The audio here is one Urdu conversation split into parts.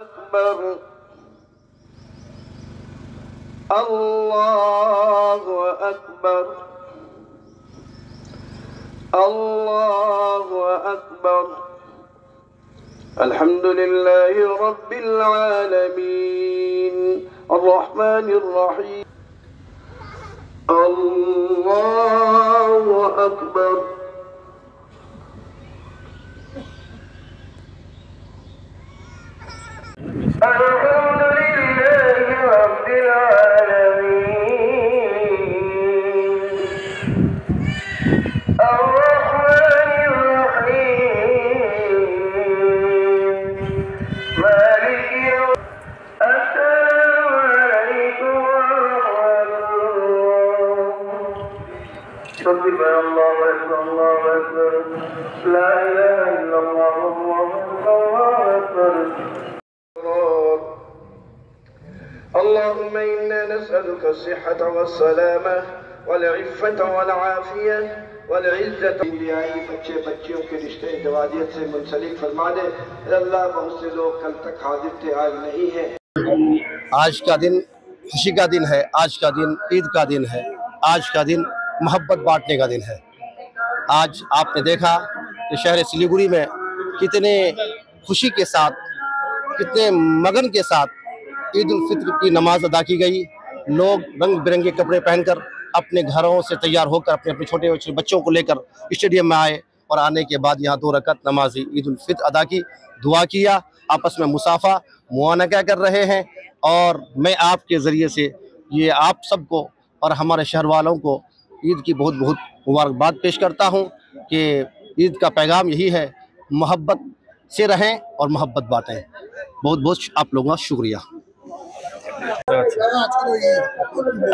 أكبر الله أكبر الله أكبر الحمد لله رب العالمين الرحمن الرحيم الله أكبر الحمد لله رب العالمين الرحمن الرحيم مالك يوم السلام عليكم ورحمة الله الله أكبر الله أكبر لا إله إلا الله الله أكبر اللهم إنا نسألك الصحة والسلامة والعفة والعافية والعزة بچے بچیوں کے رشتے دوادیت سے منسلک فرما دے اللہ بہت سے لوگ کل تک حاضر تھے آج نہیں ہیں آج کا دن خوشی کا دن ہے آج کا دن عید کا دن ہے آج کا دن محبت بانٹنے کا دن ہے آج آپ نے دیکھا کہ شہر سلیگوڑی میں کتنے خوشی کے ساتھ کتنے مگن کے ساتھ عید الفطر کی نماز ادا کی گئی لوگ رنگ برنگے کپڑے پہن کر اپنے گھروں سے تیار ہو کر اپنے چھوٹے بچوں کو لے کر اسٹیڈیم میں آئے اور آنے کے بعد یہاں 2 رکعت نماز عید الفطر ادا کی دعا کیا آپس میں مصافحہ معانقہ کر رہے ہیں اور میں آپ کے ذریعے سے یہ آپ سب کو اور ہمارے شہر والوں کو عید کی بہت بہت مبارکباد پیش کرتا ہوں کہ عید کا پیغام یہی ہے محبت سے رہیں اور محبت بانٹیں بہت بہت آپ لوگوں کا شکریہ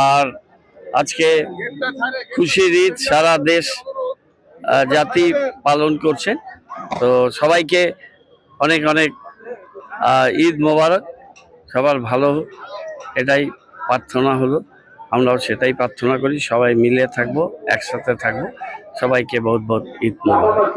আর আজকে খুশির ঈদ সারা দেশ জাতি পালন করছে তো সবাইকে অনেক অনেক ঈদ মোবারক সবার ভালো হোক এটাই প্রার্থনা হলো আমরাও সেটাই প্রার্থনা করি সবাই মিলে থাকবো একসাথে থাকবো সবাইকে বহুত বহুত ঈদ মোবারক